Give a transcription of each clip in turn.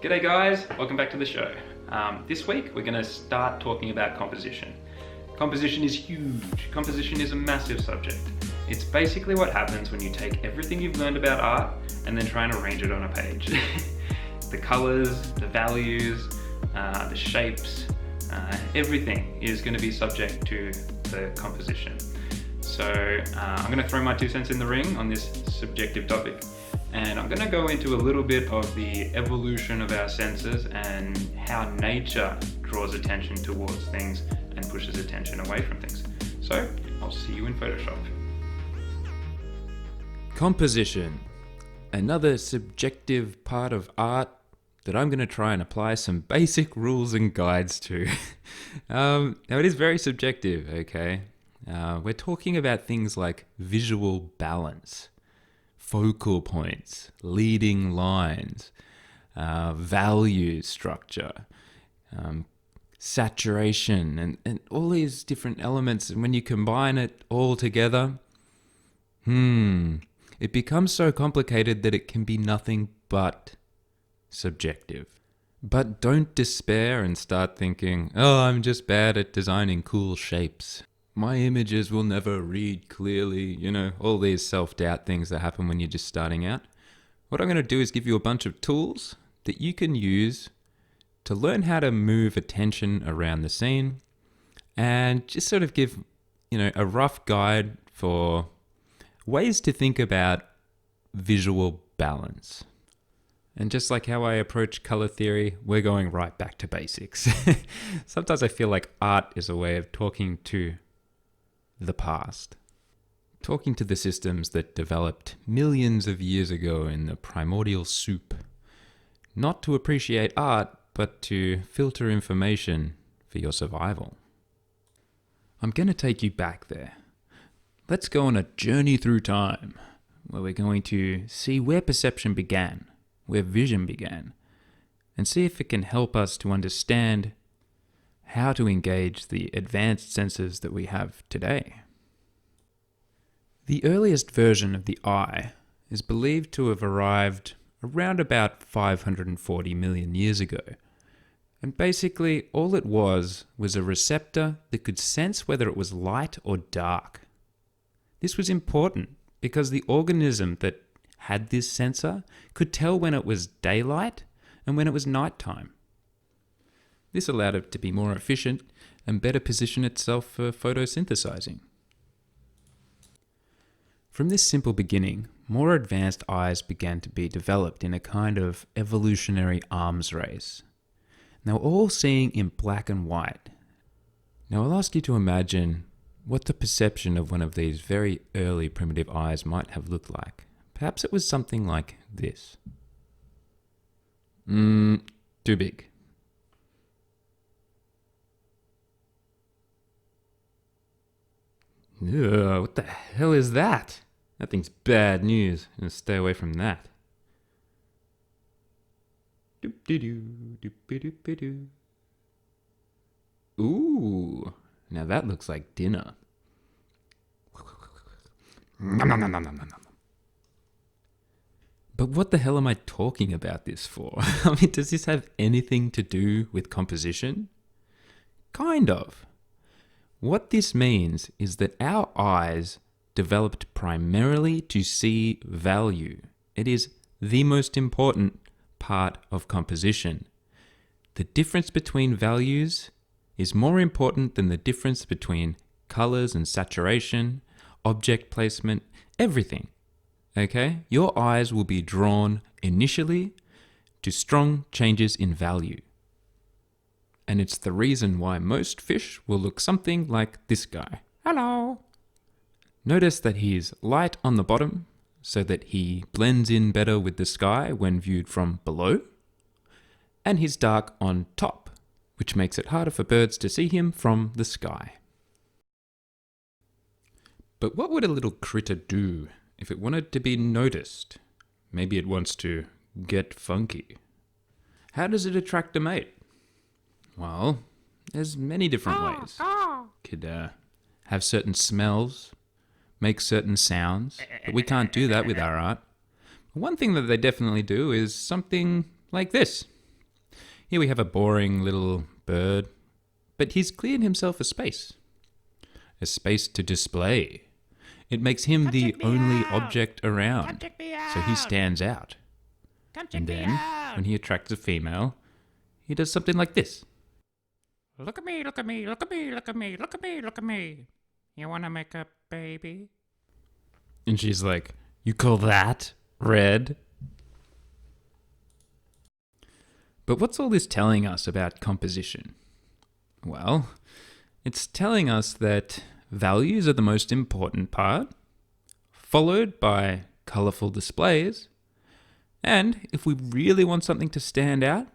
G'day guys, welcome back to the show. This week we're going to start talking about composition. Composition is huge. Composition is a massive subject. It's basically what happens when you take everything you've learned about art and then try and arrange it on a page. The colors, the values, the shapes, everything is going to be subject to the composition. So I'm going to throw my 2 cents in the ring on this subjective topic. And I'm going to go into a little bit of the evolution of our senses and how nature draws attention towards things and pushes attention away from things. So, I'll see you in Photoshop. Composition. Another subjective part of art that I'm going to try and apply some basic rules and guides to. Now it is very subjective, okay? We're talking about things like visual balance, focal points, leading lines, value structure, saturation, and all these different elements. And when you combine it all together, it becomes so complicated that it can be nothing but subjective. But don't despair and start thinking, oh, I'm just bad at designing cool shapes. My images will never read clearly, all these self-doubt things that happen when you're just starting out. What I'm going to do is give you a bunch of tools that you can use to learn how to move attention around the scene and just sort of give, a rough guide for ways to think about visual balance. And just like how I approach color theory, we're going right back to basics. Sometimes I feel like art is a way of talking to the past. Talking to the systems that developed millions of years ago in the primordial soup. Not to appreciate art, but to filter information for your survival. I'm going to take you back there. Let's go on a journey through time, where we're going to see where perception began, where vision began, and see if it can help us to understand how to engage the advanced senses that we have today. The earliest version of the eye is believed to have arrived around about 540 million years ago. And basically all it was a receptor that could sense whether it was light or dark. This was important because the organism that had this sensor could tell when it was daylight and when it was nighttime. This allowed it to be more efficient and better position itself for photosynthesizing. From this simple beginning, more advanced eyes began to be developed in a kind of evolutionary arms race. Now all seeing in black and white. Now I'll ask you to imagine what the perception of one of these very early primitive eyes might have looked like. Perhaps it was something like this. Too big. Ugh, what the hell is that? That thing's bad news. I'm gonna stay away from that. Ooh, now that looks like dinner. But what the hell am I talking about this for? I mean, does this have anything to do with composition? Kind of. What this means is that our eyes developed primarily to see value. It is the most important part of composition. The difference between values is more important than the difference between colors and saturation, object placement, everything. Okay? Your eyes will be drawn initially to strong changes in value. And it's the reason why most fish will look something like this guy. Hello. Notice that he's light on the bottom so that he blends in better with the sky when viewed from below. And he's dark on top, which makes it harder for birds to see him from the sky. But what would a little critter do if it wanted to be noticed? Maybe it wants to get funky. How does it attract a mate? Well, there's many different ways. Could have certain smells, make certain sounds, but we can't do that with our art. One thing that they definitely do is something like this. Here we have a boring little bird, but he's cleared himself a space to display. It makes him the only object around, so he stands out. And then, when he attracts a female, he does something like this. Look at me, look at me, look at me, look at me, look at me, look at me. You wanna make a baby? And she's like, "You call that red?" But what's all this telling us about composition? Well, it's telling us that values are the most important part, followed by colourful displays, and if we really want something to stand out,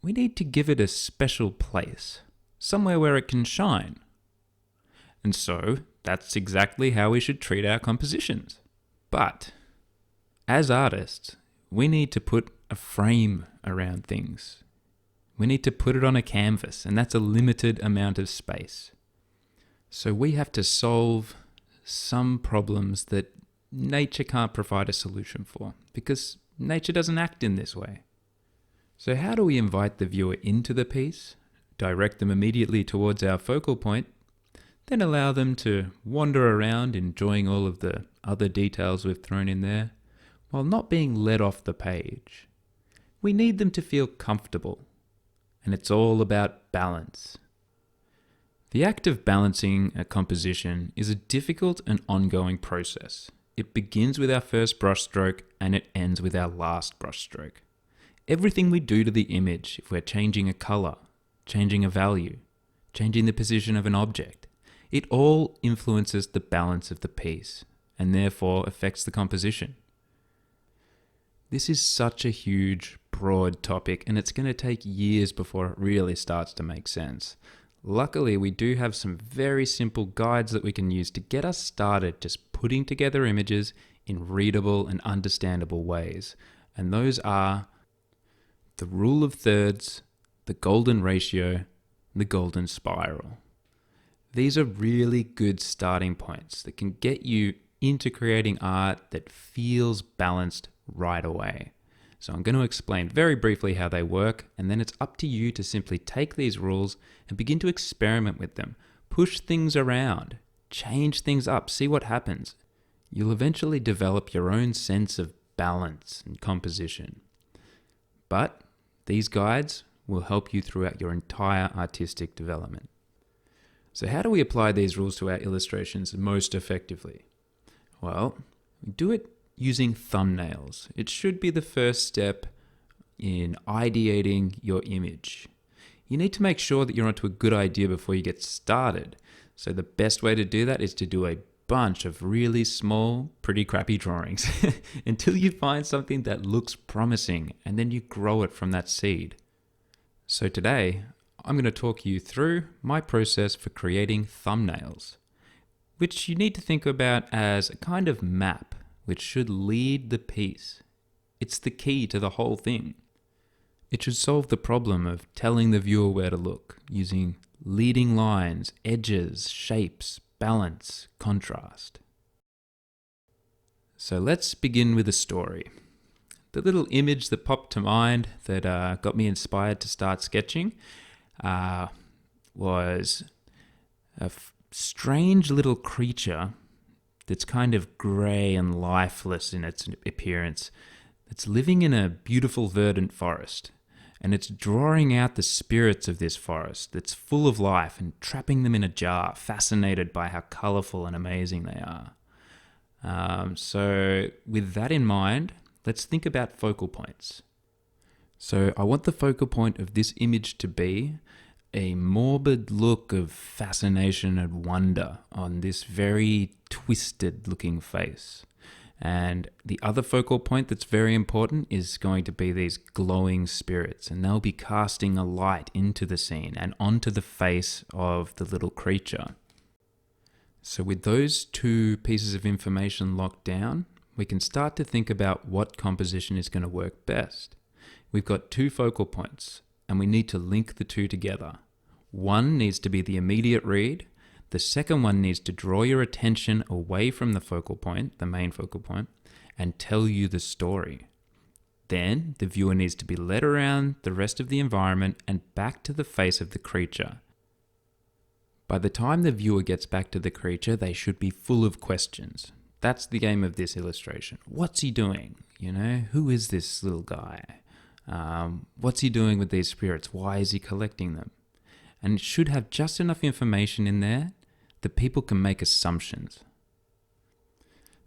we need to give it a special place, somewhere where it can shine. And so, that's exactly how we should treat our compositions. But, as artists, we need to put a frame around things. We need to put it on a canvas, and that's a limited amount of space. So we have to solve some problems that nature can't provide a solution for, because nature doesn't act in this way. So how do we invite the viewer into the piece, direct them immediately towards our focal point, then allow them to wander around enjoying all of the other details we've thrown in there, while not being led off the page? We need them to feel comfortable, and it's all about balance. The act of balancing a composition is a difficult and ongoing process. It begins with our first brushstroke and it ends with our last brushstroke. Everything we do to the image, if we're changing a color, changing a value, changing the position of an object, it all influences the balance of the piece and therefore affects the composition. This is such a huge, broad topic, and it's going to take years before it really starts to make sense. Luckily, we do have some very simple guides that we can use to get us started just putting together images in readable and understandable ways. And those are the rule of thirds, the golden ratio, and the golden spiral. These are really good starting points that can get you into creating art that feels balanced right away. So I'm going to explain very briefly how they work, and then it's up to you to simply take these rules and begin to experiment with them. Push things around, change things up, see what happens. You'll eventually develop your own sense of balance and composition. But these guides will help you throughout your entire artistic development. So how do we apply these rules to our illustrations most effectively? Well, we do it using thumbnails. It should be the first step in ideating your image. You need to make sure that you're onto a good idea before you get started. So the best way to do that is to do a bunch of really small, pretty crappy drawings until you find something that looks promising, and then you grow it from that seed. So today, I'm going to talk you through my process for creating thumbnails, which you need to think about as a kind of map which should lead the piece. It's the key to the whole thing. It should solve the problem of telling the viewer where to look, using leading lines, edges, shapes, balance, contrast. So let's begin with a story. The little image that popped to mind that got me inspired to start sketching was a strange little creature that's kind of grey and lifeless in its appearance. It's living in a beautiful verdant forest, and it's drawing out the spirits of this forest that's full of life and trapping them in a jar, fascinated by how colourful and amazing they are. So with that in mind, let's think about focal points. So I want the focal point of this image to be a morbid look of fascination and wonder on this very twisted looking face. And the other focal point that's very important is going to be these glowing spirits, and they'll be casting a light into the scene and onto the face of the little creature. So with those two pieces of information locked down, we can start to think about what composition is going to work best. We've got two focal points, and we need to link the two together. One needs to be the immediate read. The second one needs to draw your attention away from the focal point, the main focal point, and tell you the story. Then the viewer needs to be led around the rest of the environment and back to the face of the creature. By the time the viewer gets back to the creature, they should be full of questions. That's the game of this illustration. What's he doing? Who is this little guy? What's he doing with these spirits? Why is he collecting them? And it should have just enough information in there that people can make assumptions.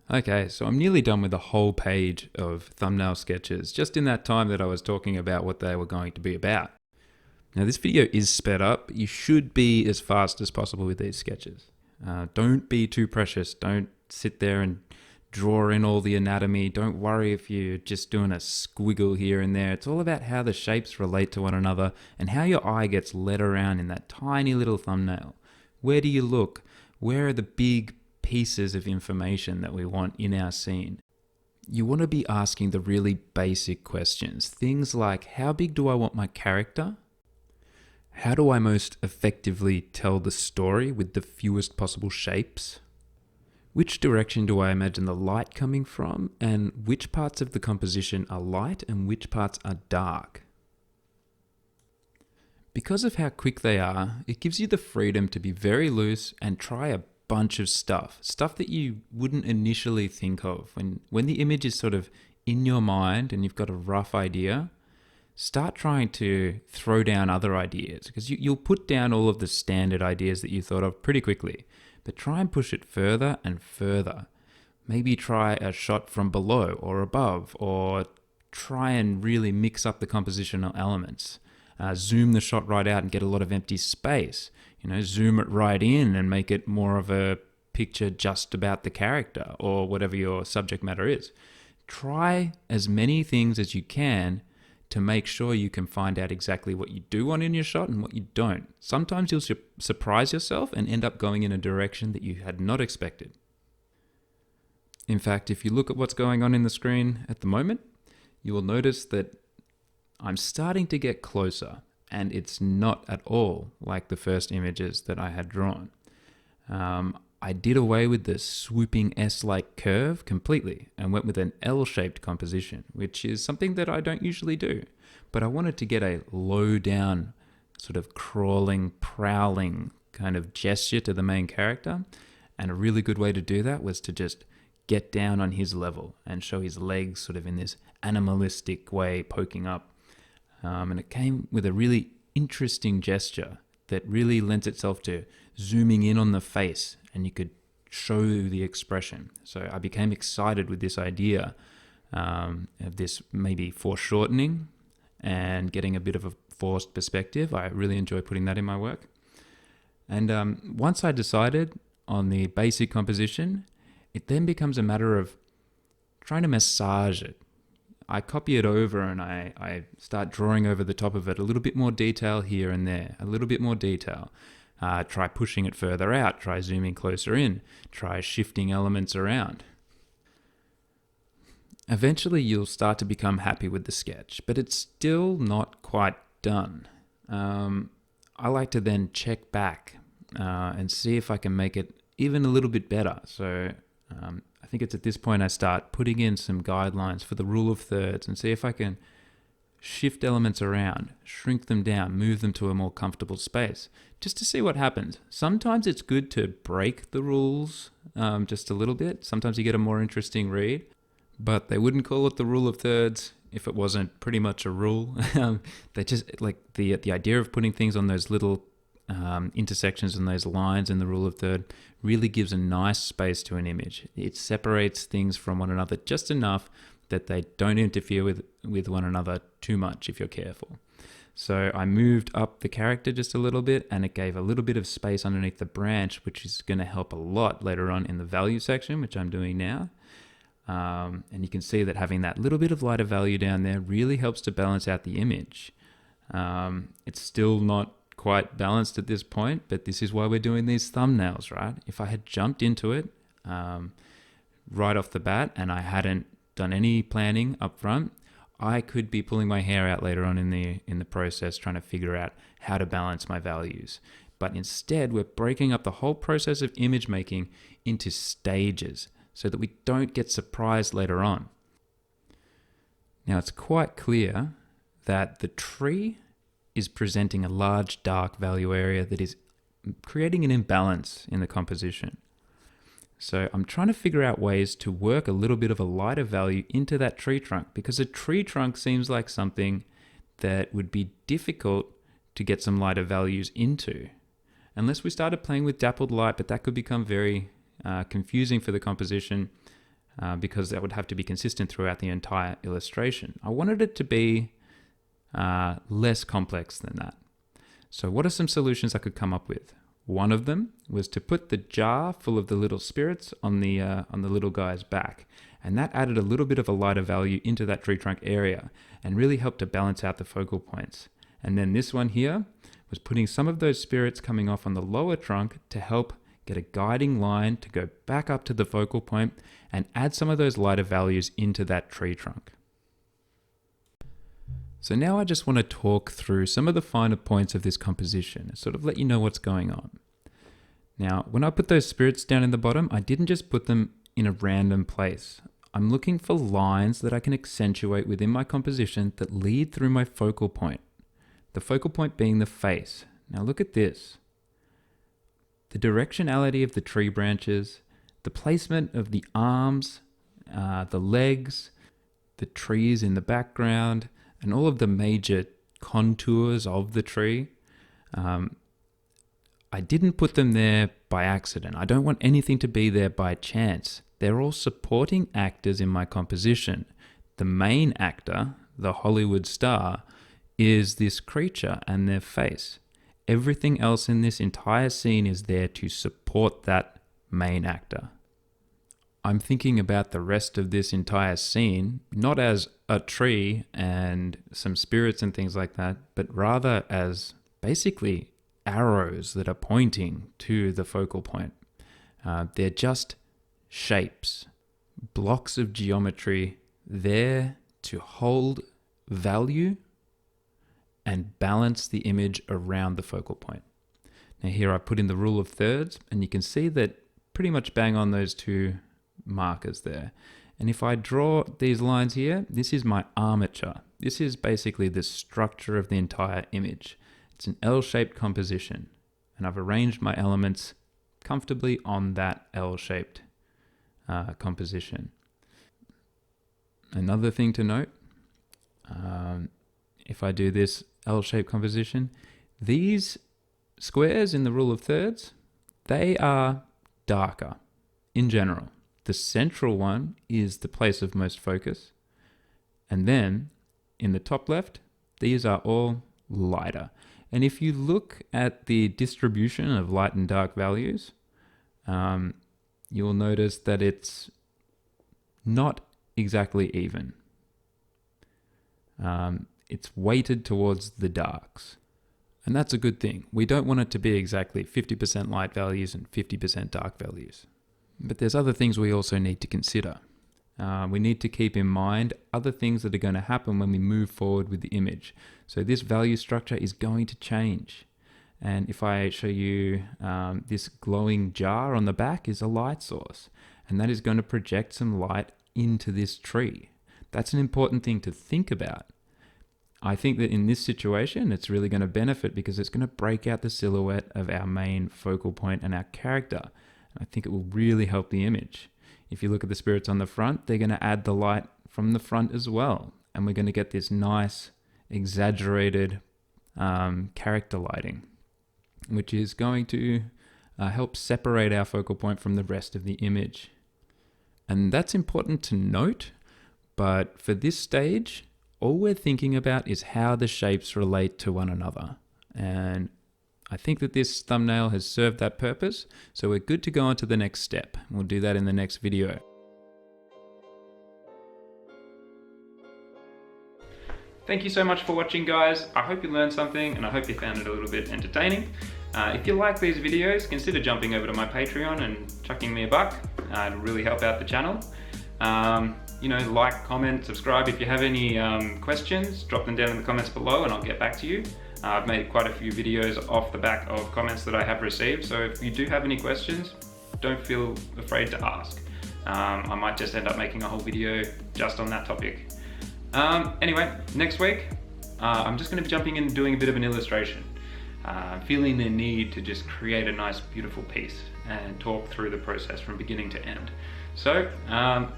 Okay, so I'm nearly done with the whole page of thumbnail sketches, just in that time that I was talking about what they were going to be about. Now this video is sped up, but you should be as fast as possible with these sketches. Don't be too precious, don't sit there and draw in all the anatomy, don't worry if you're just doing a squiggle here and there. It's all about how the shapes relate to one another and how your eye gets led around in that tiny little thumbnail. Where do you look? Where are the big pieces of information that we want in our scene? You want to be asking the really basic questions. Things like, how big do I want my character? How do I most effectively tell the story with the fewest possible shapes? Which direction do I imagine the light coming from? And which parts of the composition are light and which parts are dark? Because of how quick they are, it gives you the freedom to be very loose and try a bunch of stuff that you wouldn't initially think of. When the image is sort of in your mind and you've got a rough idea, start trying to throw down other ideas, because you'll put down all of the standard ideas that you thought of pretty quickly, but try and push it further and further. Maybe try a shot from below or above, or try and really mix up the compositional elements. Zoom the shot right out and get a lot of empty space. Zoom it right in and make it more of a picture just about the character or whatever your subject matter is. Try as many things as you can to make sure you can find out exactly what you do want in your shot and what you don't. Sometimes you'll surprise yourself and end up going in a direction that you had not expected. In fact, if you look at what's going on in the screen at the moment, you will notice that I'm starting to get closer, and it's not at all like the first images that I had drawn. I did away with the swooping S-like curve completely and went with an L-shaped composition, which is something that I don't usually do. But I wanted to get a low-down, sort of crawling, prowling kind of gesture to the main character. And a really good way to do that was to just get down on his level and show his legs sort of in this animalistic way poking up. And it came with a really interesting gesture that really lends itself to zooming in on the face, and you could show the expression. So I became excited with this idea of this maybe foreshortening and getting a bit of a forced perspective. I really enjoy putting that in my work. And once I decided on the basic composition, it then becomes a matter of trying to massage it. I copy it over and I start drawing over the top of it a little bit more detail here and there, a little bit more detail. Try pushing it further out, try zooming closer in, try shifting elements around. Eventually you'll start to become happy with the sketch, but it's still not quite done. I like to then check back and see if I can make it even a little bit better. So I think it's at this point I start putting in some guidelines for the rule of thirds and see if I can shift elements around, shrink them down, move them to a more comfortable space, just to see what happens. Sometimes it's good to break the rules just a little bit. Sometimes you get a more interesting read, but they wouldn't call it the rule of thirds if it wasn't pretty much a rule. They just like the idea of putting things on those little intersections and those lines in the rule of third really gives a nice space to an image. It separates things from one another just enough that they don't interfere with one another too much if you're careful. So I moved up the character just a little bit, and it gave a little bit of space underneath the branch, which is going to help a lot later on in the value section, which I'm doing now. And you can see that having that little bit of lighter value down there really helps to balance out the image. It's still not quite balanced at this point, but this is why we're doing these thumbnails, right? If I had jumped into it right off the bat and I hadn't done any planning up front, I could be pulling my hair out later on in the process trying to figure out how to balance my values. But instead, we're breaking up the whole process of image making into stages so that we don't get surprised later on. Now it's quite clear that the tree is presenting a large dark value area that is creating an imbalance in the composition. So I'm trying to figure out ways to work a little bit of a lighter value into that tree trunk, because a tree trunk seems like something that would be difficult to get some lighter values into, unless we started playing with dappled light, but that could become very confusing for the composition because that would have to be consistent throughout the entire illustration. I wanted it to be less complex than that. So what are some solutions I could come up with? One of them was to put the jar full of the little spirits on the little guy's back, and that added a little bit of a lighter value into that tree trunk area and really helped to balance out the focal points. And then this one here was putting some of those spirits coming off on the lower trunk to help get a guiding line to go back up to the focal point and add some of those lighter values into that tree trunk. So now I just want to talk through some of the finer points of this composition and sort of let you know what's going on. Now, when I put those spirits down in the bottom, I didn't just put them in a random place. I'm looking for lines that I can accentuate within my composition that lead through my focal point. The focal point being the face. Now look at this. The directionality of the tree branches, the placement of the arms, the legs, the trees in the background, and all of the major contours of the tree. I didn't put them there by accident. I don't want anything to be there by chance. They're all supporting actors in my composition. The main actor, the Hollywood star, is this creature and their face. Everything else in this entire scene is there to support that main actor. I'm thinking about the rest of this entire scene, not as a tree and some spirits and things like that, but rather as basically arrows that are pointing to the focal point. They're just shapes, blocks of geometry there to hold value and balance the image around the focal point. Now here I put in the rule of thirds, and you can see that pretty much bang on those two markers there. And if I draw these lines here, this is my armature. This is basically the structure of the entire image. It's an L-shaped composition, and I've arranged my elements comfortably on that L-shaped composition. Another thing to note, if I do this L-shaped composition, these squares in the rule of thirds, they are darker in general. The central one is the place of most focus. And then in the top left, these are all lighter. And if you look at the distribution of light and dark values, you'll notice that it's not exactly even. It's weighted towards the darks. And that's a good thing. We don't want it to be exactly 50% light values and 50% dark values. But there's other things we also need to consider. We need to keep in mind other things that are going to happen when we move forward with the image. So this value structure is going to change. And if I show you this glowing jar on the back is a light source, and that is going to project some light into this tree. That's an important thing to think about. I think that in this situation, it's really going to benefit because it's going to break out the silhouette of our main focal point and our character. I think it will really help the image. If you look at the spirits on the front, they're going to add the light from the front as well. And we're going to get this nice, exaggerated character lighting, which is going to help separate our focal point from the rest of the image. And that's important to note, but for this stage, all we're thinking about is how the shapes relate to one another. And I think that this thumbnail has served that purpose, so we're good to go on to the next step. We'll do that in the next video. Thank you so much for watching, guys. I hope you learned something, and I hope you found it a little bit entertaining. If you like these videos, consider jumping over to my Patreon and chucking me a buck. It'll really help out the channel. Like, comment, subscribe. If you have any questions, drop them down in the comments below and I'll get back to you. I've made quite a few videos off the back of comments that I have received, so if you do have any questions, don't feel afraid to ask. I might just end up making a whole video just on that topic. Anyway, next week, I'm just going to be jumping in and doing a bit of an illustration. Feeling the need to just create a nice, beautiful piece and talk through the process from beginning to end. So,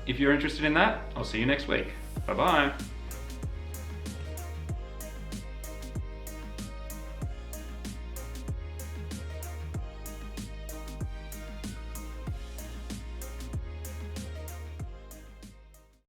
if you're interested in that, I'll see you next week. Bye-bye.